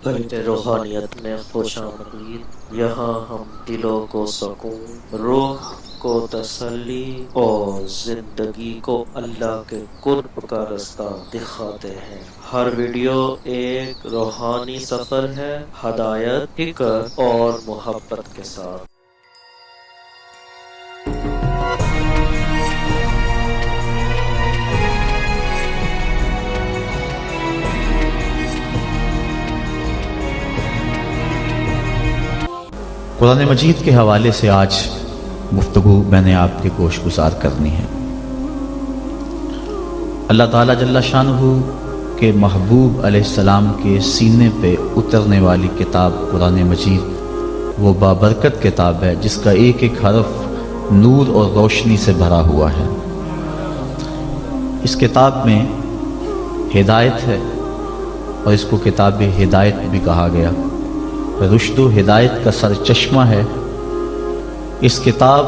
قلب روحانیت میں خوش آمدید۔ یہاں ہم دلوں کو سکون، روح کو تسلی اور زندگی کو اللہ کے قرب کا رستہ دکھاتے ہیں۔ ہر ویڈیو ایک روحانی سفر ہے، ہدایت، فکر اور محبت کے ساتھ۔ قرآن مجید کے حوالے سے آج گفتگو میں نے آپ کے گوش گزار کرنی ہے۔ اللہ تعالیٰ جل شانہ کے محبوب علیہ السلام کے سینے پہ اترنے والی کتاب قرآن مجید وہ بابرکت کتاب ہے جس کا ایک ایک حرف نور اور روشنی سے بھرا ہوا ہے۔ اس کتاب میں ہدایت ہے اور اس کو کتاب ہدایت بھی کہا گیا، رشد و ہدایت کا سرچشمہ ہے۔ اس کتاب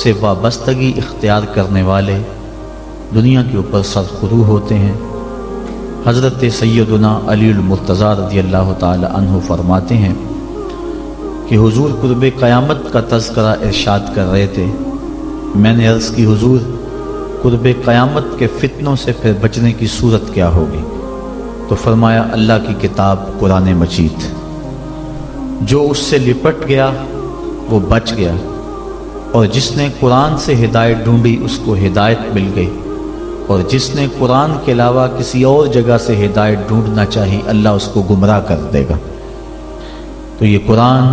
سے وابستگی اختیار کرنے والے دنیا کے اوپر سرخرو ہوتے ہیں۔ حضرت سیدنا علی المرتضیٰ رضی اللہ تعالی عنہ فرماتے ہیں کہ حضور قرب قیامت کا تذکرہ ارشاد کر رہے تھے۔ میں نے عرض کی حضور قرب قیامت کے فتنوں سے پھر بچنے کی صورت کیا ہوگی؟ تو فرمایا اللہ کی کتاب قرآن مجید، جو اس سے لپٹ گیا وہ بچ گیا، اور جس نے قرآن سے ہدایت ڈھونڈی اس کو ہدایت مل گئی، اور جس نے قرآن کے علاوہ کسی اور جگہ سے ہدایت ڈھونڈنا چاہی اللہ اس کو گمراہ کر دے گا۔ تو یہ قرآن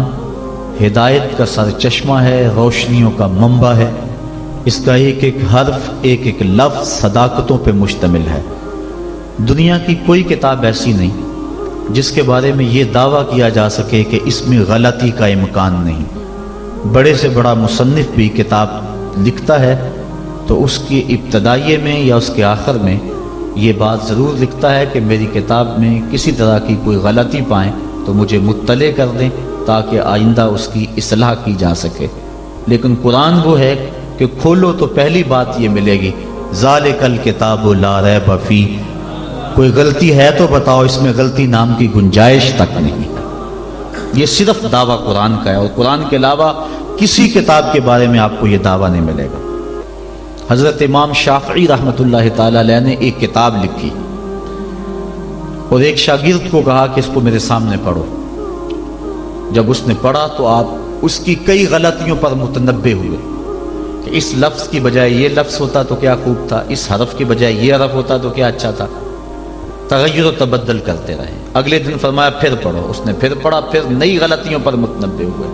ہدایت کا سرچشمہ ہے، روشنیوں کا منبع ہے۔ اس کا ایک ایک حرف، ایک ایک لفظ صداقتوں پہ مشتمل ہے۔ دنیا کی کوئی کتاب ایسی نہیں جس کے بارے میں یہ دعویٰ کیا جا سکے کہ اس میں غلطی کا امکان نہیں۔ بڑے سے بڑا مصنف بھی کتاب لکھتا ہے تو اس کی ابتدائیے میں یا اس کے آخر میں یہ بات ضرور لکھتا ہے کہ میری کتاب میں کسی طرح کی کوئی غلطی پائیں تو مجھے مطلع کر دیں تاکہ آئندہ اس کی اصلاح کی جا سکے۔ لیکن قرآن وہ ہے کہ کھولو تو پہلی بات یہ ملے گی، ذالک الکتاب لا ریب فیہ، کوئی غلطی ہے تو بتاؤ، اس میں غلطی نام کی گنجائش تک نہیں۔ یہ صرف دعویٰ قرآن کا ہے، اور قرآن کے علاوہ کسی کتاب کے بارے میں آپ کو یہ دعویٰ نہیں ملے گا۔ حضرت امام شافعی رحمۃ اللہ تعالی علیہ نے ایک کتاب لکھی اور ایک شاگرد کو کہا کہ اس کو میرے سامنے پڑھو۔ جب اس نے پڑھا تو آپ اس کی کئی غلطیوں پر متنبہ ہوئے کہ اس لفظ کی بجائے یہ لفظ ہوتا تو کیا خوب تھا، اس حرف کی بجائے یہ حرف ہوتا تو کیا اچھا تھا۔ تغیر و تبدل کرتے رہے۔ اگلے دن فرمایا پھر پڑھو، اس نے پھر پڑھا، پھر نئی غلطیوں پر متنبہ ہوئے۔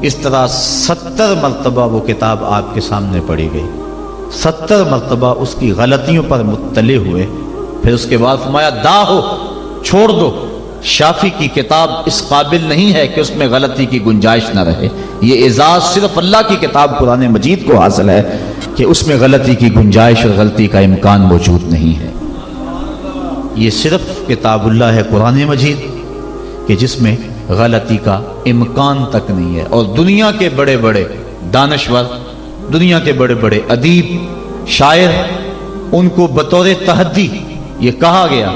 اس طرح 70 مرتبہ وہ کتاب آپ کے سامنے پڑھی گئی، 70 مرتبہ اس کی غلطیوں پر مطلع ہوئے۔ پھر اس کے بعد فرمایا دا ہو، چھوڑ دو، شافی کی کتاب اس قابل نہیں ہے کہ اس میں غلطی کی گنجائش نہ رہے۔ یہ اعزاز صرف اللہ کی کتاب قرآن مجید کو حاصل ہے کہ اس میں غلطی کی گنجائش اور غلطی کا امکان موجود نہیں ہے۔ یہ صرف کتاب اللہ ہے قرآن مجید کہ جس میں غلطی کا امکان تک نہیں ہے۔ اور دنیا کے بڑے بڑے دانشور، دنیا کے بڑے بڑے ادیب، شاعر، ان کو بطور تحدی یہ کہا گیا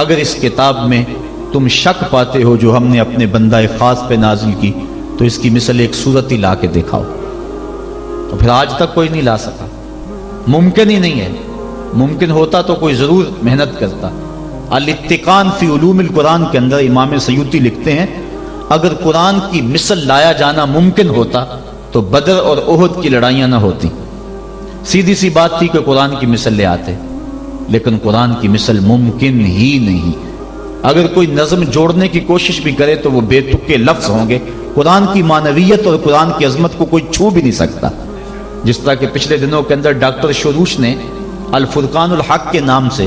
اگر اس کتاب میں تم شک پاتے ہو جو ہم نے اپنے بندہ خاص پہ نازل کی تو اس کی مثل ایک صورت ہی لا کے دکھاؤ۔ تو پھر آج تک کوئی نہیں لا سکا، ممکن ہی نہیں ہے۔ ممکن ہوتا تو کوئی ضرور محنت کرتا۔ الاتقان فی علوم القرآن کے اندر امام سیوطی لکھتے ہیں اگر قرآن کی مثل لایا جانا ممکن ہوتا تو بدر اور احد کی لڑائیاں نہ ہوتی۔ سیدھی سی بات تھی کہ قرآن کی مثل لے آتے، لیکن قرآن کی مثل ممکن ہی نہیں۔ اگر کوئی نظم جوڑنے کی کوشش بھی کرے تو وہ بے تکے لفظ ہوں گے۔ قرآن کی معنویت اور قرآن کی عظمت کو کوئی چھو بھی نہیں سکتا۔ جس طرح کہ پچھلے دنوں کے اندر ڈاکٹر شروش نے الفرقان الحق کے نام سے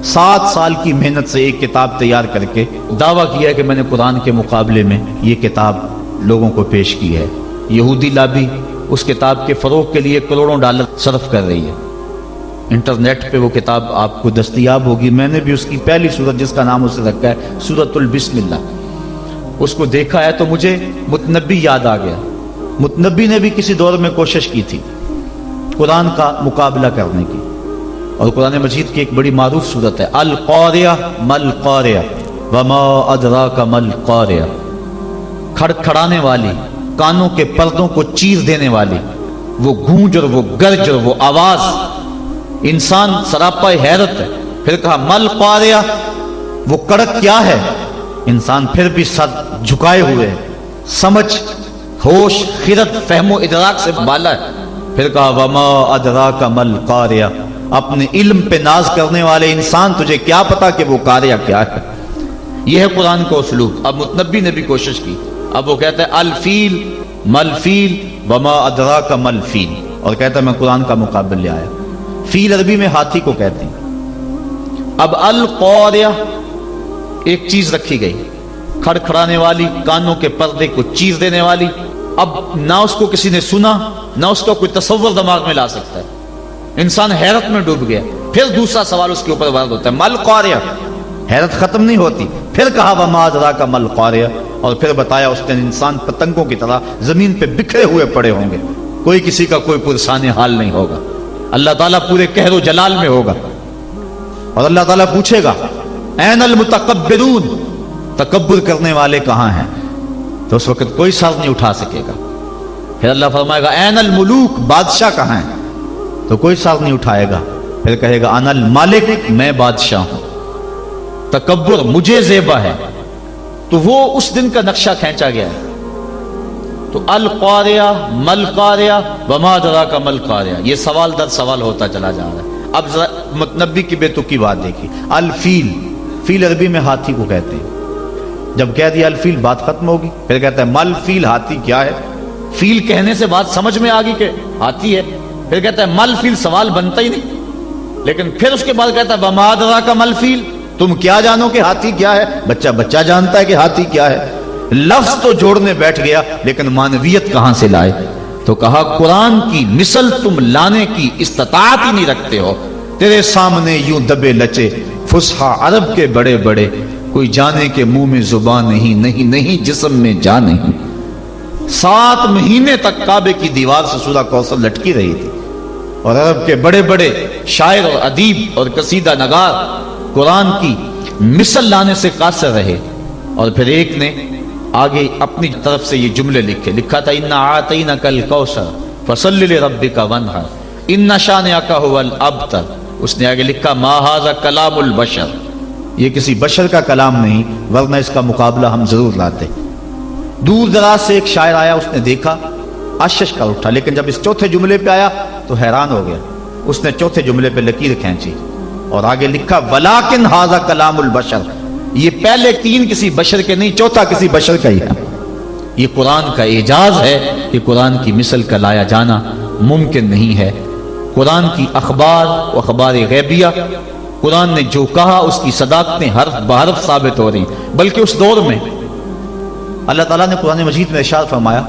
7 سال کی محنت سے ایک کتاب تیار کر کے دعویٰ کیا کہ میں نے قرآن کے مقابلے میں یہ کتاب لوگوں کو پیش کی ہے۔ یہودی لابی اس کتاب کے فروغ کے لیے کروڑوں ڈالر صرف کر رہی ہے۔ انٹرنیٹ پہ وہ کتاب آپ کو دستیاب ہوگی۔ میں نے بھی اس کی پہلی سورت جس کا نام اسے رکھا ہے سورۃ البسم اللہ، اس کو دیکھا ہے تو مجھے متنبی یاد آ گیا۔ متنبی نے بھی کسی دور میں کوشش کی تھی قرآن کا مقابلہ کرنے کی، اور قرآن مجید کی ایک بڑی معروف صورت ہے القاریہ مل قاریہ، वमा अदराका मल कारिया, खड़खड़ाने वाली, कानों के पर्दों को चीर देने वाली वो गूंज और वो गर्ज और वो आवाज, इंसान सरापा हैरत है। फिर कहा मल कारिया, वो कड़क क्या है? इंसान फिर भी सर झुकाए हुए है, समझ, होश, खिरत, फहमो इदराक से बाला है। फिर कहा वमा अदराका मल कारिया, अपने इल्म पे नाज करने वाले इंसान, तुझे क्या पता कि वो कारिया क्या है? यह है कुरान का उसलूब। अब मुतनब्बी ने भी कोशिश की, अब वो कहता है अल फील मल फील वमा अदराका मल फील, और कहता है मैं कुरान का मुकाबल ले आया। फील अरबी में हाथी को कहते हैं। अब अल कारिया एक चीज रखी गई, खड़खड़ाने वाली, कानों के पर्दे को चीर देने वाली। अब ना उसको किसी ने सुना, ना उसका कोई तसव्वुर दिमाग में ला सकता है, इंसान हैरत में डूब गया। फिर दूसरा सवाल उसके ऊपर वारद होता है मल कारिया, हैरत खत्म नहीं होती। फिर कहा वमा अदराका मल कारिया, और फिर बताया उसने इंसान पतंगों की तरह जमीन पे बिखरे हुए पड़े होंगे, कोई किसी का कोई पुरसाने हाल नहीं होगा। अल्लाह ताला पूरे कहरो जलाल में होगा और अल्लाह ताला पूछेगा ऐनल मुतकब्बिरून, तकब्बुर करने वाले कहां हैं? तो उस वक्त कोई सर नहीं उठा सकेगा। फिर अल्लाह फरमाएगा ऐनल मुलूक, बादशाह कहां है? तो कोई सर नहीं उठाएगा। फिर कहेगा अनल मालिक, मैं बादशाह हूं, तकब्बुर मुझे ज़ेबा है। तो वो उस दिन का नक्शा खींचा गया है। तो अल कारिया मल कारिया वमा अदराका मल कारिया, ये सवाल दर सवाल होता चला जा रहा है। अब जरा मुतनब्बी की बेतुकी बात देखिए। अल फील, फील अरबी में हाथी को कहते हैं। जब कह दिया अल फील, बात खत्म होगी। फिर कहता है मल फील, हाथी क्या है? फील कहने से बात समझ में आ गई कि हाथी है। फिर कहता है मल फील, सवाल बनता ही नहीं। लेकिन फिर उसके बाद कहता है वमा अदराका मल फील, तुम क्या जानो कि हाथी क्या है? बच्चा बच्चा जानता है कि हाथी क्या है। लफ्ज तो जोड़ने बैठ गया, लेकिन मानवियत कहां से लाए? तो कहा कुरान की मिसल तुम लाने की इस्तात ही नहीं रखते हो। तेरे सामने यूं दबे लचे फुसहा अरब के बड़े बड़े, कोई जाने के मुंह में जुबान नहीं, नहीं नहीं जिस्म में जान नहीं। 7 महीने तक काबे की दीवार से सूरा कौसर लटकी रही थी, और अरब के बड़े बड़े शायर और अदीब और कसीदा नगार कुरान की मिसल लाने से कासिर रहे। और फिर एक ने आगे अपनी तरफ से ये जुमले लिखा था इन्ना आतईना कल कौसर फसल्लि लिरब्बिका वनहर इन्ना शानिअका हुवल अबतर। उसने आगे लिखा मा हाज़ा कलामुल बशर, ये किसी बशर का कलाम नहीं, वरना इसका मुकाबला हम जरूर लाते। दूर दराज से एक शायर आया, उसने देखा, आश्चर्य कर उठा, लेकिन जब इस चौथे जुमले पे आया तो हैरान हो गया। उसने चौथे जुमले पे लकीर खींची और आगे लिखा वलाकिन हाज़ा कलामुल बशर, ये पहले 3 किसी बशर के नहीं, चौथा किसी बशर का ही है। ये कुरान का एजाज है कि कुरान की मिसल का लाया जाना मुमकिन नहीं है। कुरान की अखबार व अखबार गैबिया, कुरान ने जो कहा उसकी सदाकतें हर्फ बहरफ साबित हो रही। बल्कि उस दौर में अल्लाह ताला ने कुरान मजीद में इरशाद फरमाया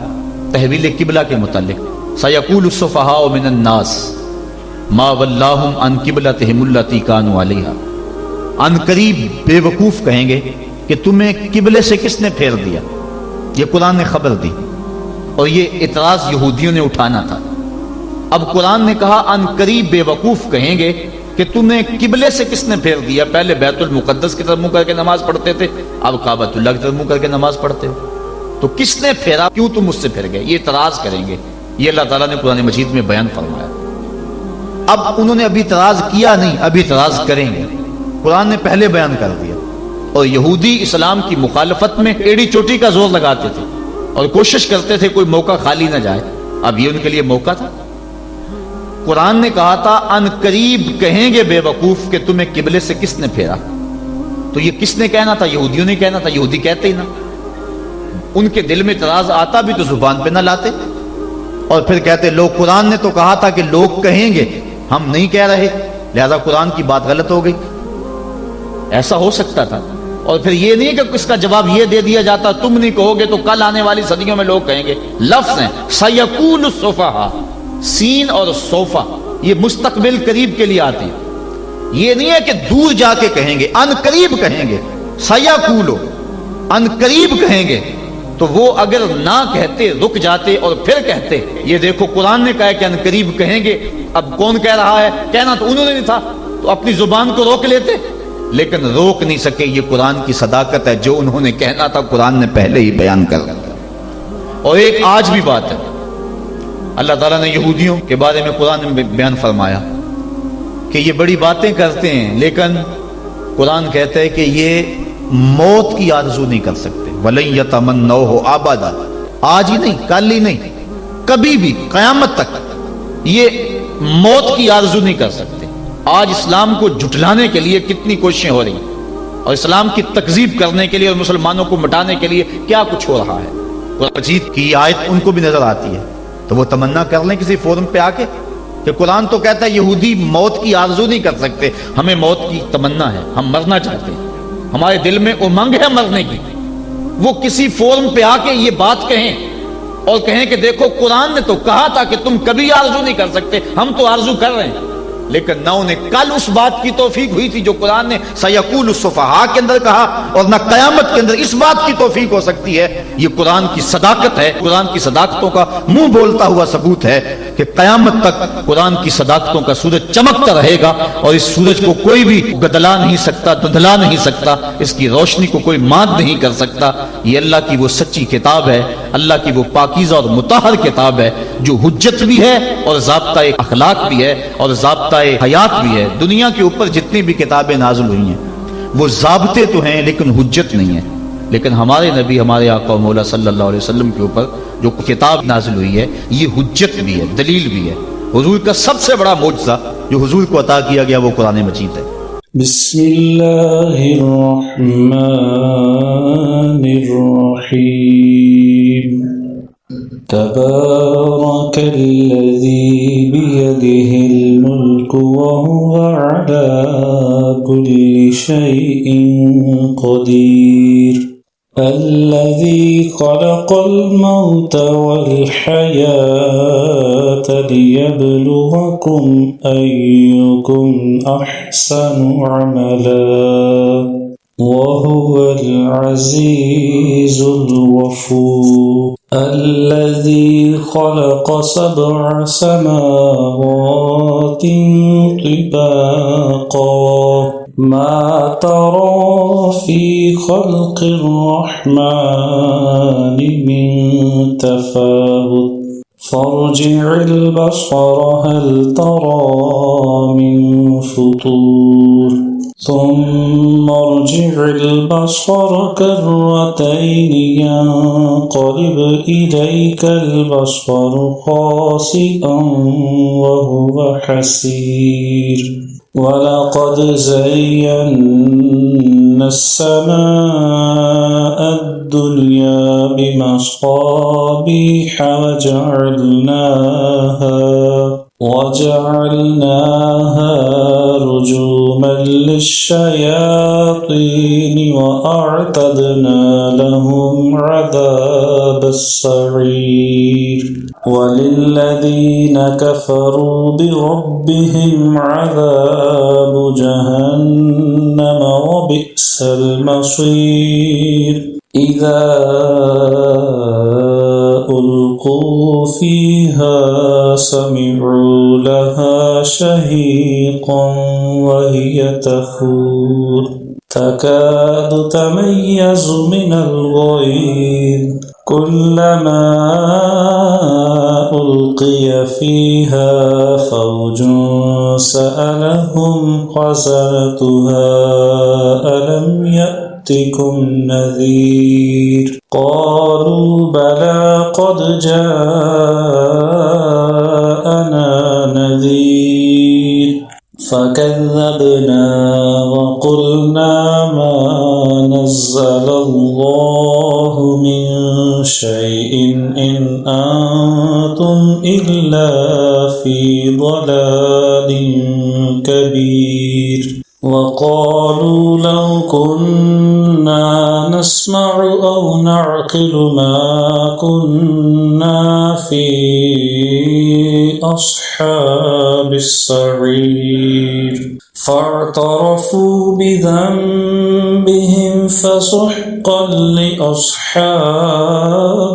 तहवील किबला के मुतालिक, सयक़ूलु सुफ़हाउ मिनन नास मा वल्लाहुम अन किबलतिहिम अल्लती कानू अलैहा, अनकरीब बेवकूफ कहेंगे कि तुम्हें किबले से किसने फेर दिया। ये कुरान ने खबर दी और ये इतराज यहूदियों ने उठाना था। अब कुरान ने कहा अनकरीब बेवकूफ कहेंगे कि तुम्हें किबले से किसने फेर दिया। पहले बैतुल मुकद्दस की तरफ मुंह करके नमाज पढ़ते थे, अब काबतुल्लाह की तरफ मुंह करके नमाज पढ़ते हो। तो किसने फेरा, क्यों तुम मुझसे फिर गए, ये इतराज करेंगे। ये अल्लाह ताला ने कुरान मजीद में बयान फरमाया। अब उन्होंने अभी इतराज किया नहीं, अभी इतराज करेंगे। कुरान ने पहले बयान कर दिया। और यहूदी इस्लाम की मुखालफत में एड़ी चोटी का जोर लगाते थे और कोशिश करते थे कोई मौका खाली ना जाए। अब ये उनके लिए मौका था। कुरान ने कहा था अनकरीब कहेंगे बेवकूफ कि तुम्हें किबले से किसने फेरा। तो ये किसने कहना था? यहूदियों ने कहना था। यहूदी कहते ही ना, उनके दिल में इतराज आता भी तो जुबान पे ना लाते। और फिर कहते लोग, कुरान ने तो कहा था कि लोग कहेंगे, हम नहीं कह रहे, लिहाजा कुरान की बात गलत हो गई। ऐसा हो सकता था। और फिर ये नहीं कि इसका जवाब ये दे दिया जाता तुम नहीं कहोगे तो कल आने वाली सदियों में लोग कहेंगे। लफ्ज है सयक़ूलु सुफ़हा, सीन और सोफा ये मुस्तकबिल करीब के लिए आते हैं। ये नहीं है कि दूर जाके कहेंगे, अनकरीब कहेंगे। सयक़ूलु, अनकरीब कहेंगे। तो वो अगर ना कहते, रुक जाते और फिर कहते, ये देखो कुरान ने कहा कि अनकरीब कहेंगे। अब कौन कह रहा है? कहना तो उन्होंने नहीं था, तो अपनी जुबान को रोक लेते। लेकिन रोक नहीं सके। ये कुरान की सदाकत है, जो उन्होंने कहना था कुरान ने पहले ही बयान कर दिया। और एक आज भी बात है, अल्लाह ताला ने यहूदियों के बारे में कुरान में बयान फरमाया कि ये बड़ी बातें करते हैं, लेकिन कुरान कहता है कि ये मौत की आरज़ू नहीं कर सकते। वलन यतमन्नौहु अबदा, आज ही नहीं, कल ही नहीं, कभी भी क़यामत तक ये मौत की आरज़ू नहीं कर सकते। आज इस्लाम को झुठलाने के लिए कितनी कोशिशें हो रही हैं, और इस्लाम की तकजीब करने के लिए और मुसलमानों को मिटाने के लिए क्या कुछ हो रहा है। कुरान मजीद की आयत उनको भी नजर आती है, तो वो तमन्ना कर लें किसी फोरम पे आके कि कुरान तो कहता है यहूदी मौत की आरज़ू नहीं कर सकते, हमें मौत की तमन्ना है, हम मरना चाहते हैं, हमारे दिल में उमंग है मरने की। वो किसी फोरम पे आके ये बात कहें और कहें कि देखो कुरान ने तो कहा था कि तुम कभी आरज़ू नहीं कर सकते, हम तो आरज़ू कर रहे हैं। लेकिन ना उन्हें कल उस बात की तौफीक हुई थी जो कुरान ने सयकुल सुफहा के अंदर कहा, और ना कयामत के अंदर इस बात की तौफीक हो सकती है। ये कुरान की सदाकत है, कुरान की सदाकतों का मुंह बोलता हुआ सबूत है कि कयामत तक कुरान की सदाकतों का सूरज चमकता रहेगा, और इस सूरज को कोई भी गदला नहीं सकता, धुंधला नहीं सकता, इसकी रोशनी को कोई मात नहीं कर सकता। ये अल्लाह की वो सच्ची किताब है, अल्लाह की वो पाकीज़ा और मुताहर किताब है, जो हुज्जत भी है और ज़ाब्ता अखलाक भी है और ज़ाब्ता हयात भी है। दुनिया के ऊपर जितनी भी किताबें नाज़िल हुई हैं वो ज़ाब्ते तो हैं लेकिन हुज्जत नहीं है। लेकिन हमारे नबी, हमारे आका मौला सल्लल्लाहु अलैहि वसल्लम के ऊपर जो किताब नाज़िल हुई है ये हुज्जत भी है, दलील भी है। हुजूर का सबसे बड़ा मोजज़ा जो हुजूर को अता किया गया वो कुरान मजीद है। बिस्मिल्लाहिर्रहमानिर्रहीम। तबारकल्लज़ी बियदिहिल मुल्कु व हुवा अला कुल्लि शैइन क़दीर। अल्लज़ी ख़लक़ल मौत वल हयात लियब्लुवकुम अय्युकुम अहसनु अमला वहुवल अज़ीज़ुल गफ़ूर। अल्लज़ी ख़लक़ सबअ समावातिन तिबाक़ा मा तरा फ़ी ख़ल्क़िर रहमानि मिन तफ़ावुत फ़र्जि'ल बसर हल तरा मिन फ़ुतूर ثم ارجع البصر كرتين ينقلب إليك البصر خاسئا وهو حسير ولقد زينا السماء الدنيا بمصابيح وجعلناها رجوما للشياطين وأعتدنا لهم عذاب السعير وللذين كفروا بربهم عذاب جهنم وبئس المصير إذا ألقوا فيها سمعوا لها شهيقا وهي تفور تكاد تميز من الغيظ كلما ألقي فيها فوج سألهم خزنتها ألم يأتكم نذير قالوا بلى قد جاءنا نذير فكذبنا وقلنا ما نزل الله من شيء إن أنتم إلا في ضلال كبير وقالوا لو كنا نسمع أو نعقل ما كنا في أصحاب السعير فاعترفوا بذنبهم فسحقا لأصحاب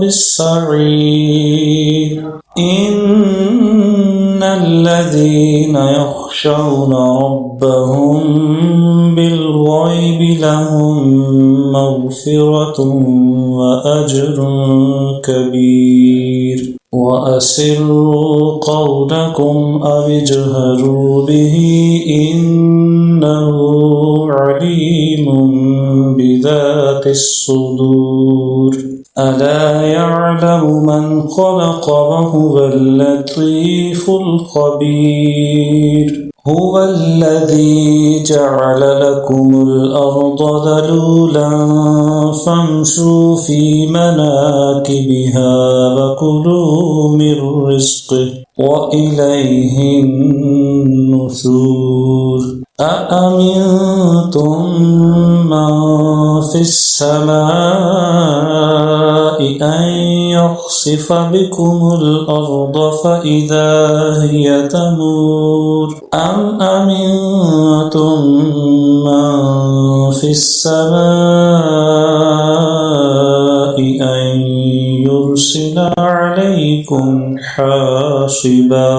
السعير إن الذين يخشون ربهم ربهم بالغيب لهم مغفرة وأجر كبير وأسروا قولكم أو اجهروا به إنه عليم بذات الصدور ألا يعلم من خلق وهو اللطيف الخبير هو الذي جعل لكم الأرض ذلولا فامشوا في مناكبها وكلوا من رزقه وإليه النشور أأمنتم من في السماء أن يخسف بكم الأرض فإذا هي تمور أم أمنتم من في السماء أن يرسل عليكم حاصبا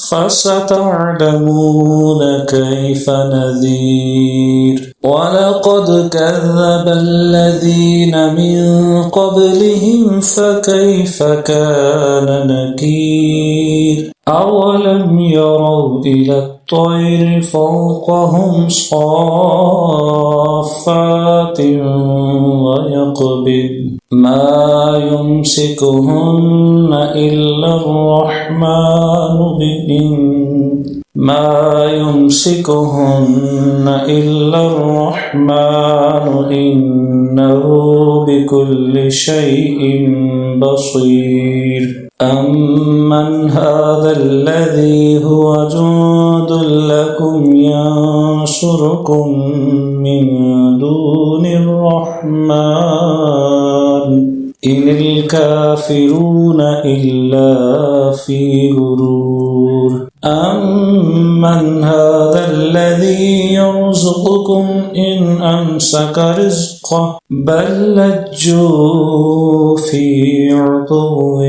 فستعلمون كيف نذير ولقد كذب الذين من قبلهم فكيف كان نكير أولم يروا إلى الطير فوقهم صافات ويقبض ما يمسكهن إلا الرحمن إنه بكل شيء بصير أمن هذا الذي هو جند لكم ينصركم من دون الرحمن إن الكافرون إلا في غرور أمن هذا الذي يرزقكم إن أمسك رزقه بل لجوا في عتو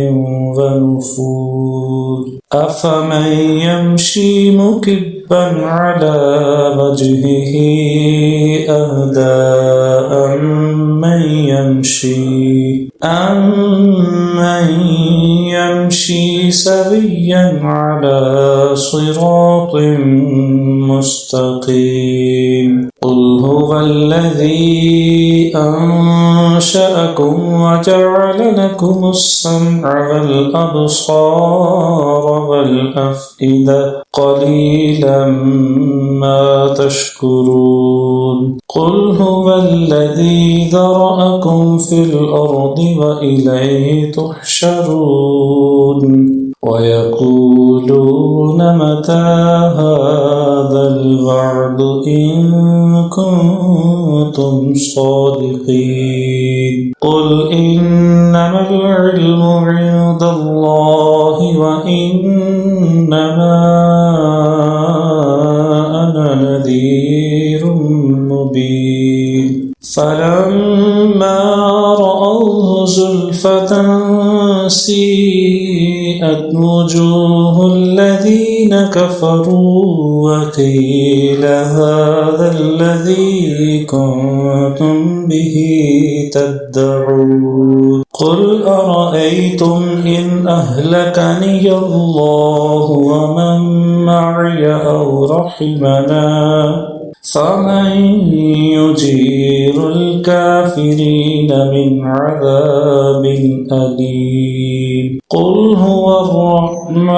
ونفور أفمن يمشي مكبا على وجهه أهدى أمن يمشي سويا على صراط مستقيم قل هو الذي أنشأكم وجعل لكم السمع والأبصار والأفئدة قليلا ما تشكرون قل هو الذي ذرأكم في الأرض وإليه تحشرون ويقولون متى هذا الوعد إن كنتم صادقين قل إنما العلم عند الله وإنما أنا نذير مبين فلما رأوه زلفة سيئت وجوه الذين كفروا وقيل هذا الذي كنتم به تدعون قل أرأيتم إن أهلكني الله ومن معي أو رحمنا فمن يجير الكافرين من عذاب أليم قل هو الرحمن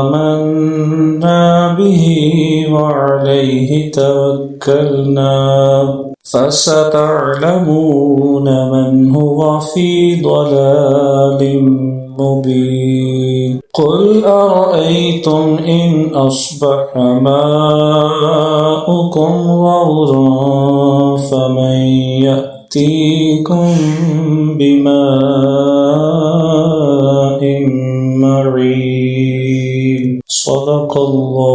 آمنا به وعليه توكلنا فستعلمون من هو في ضلال مبين قل أرأيتم إن أصبح ماؤكم غورا فمن يأتيكم بماء معين صدق الله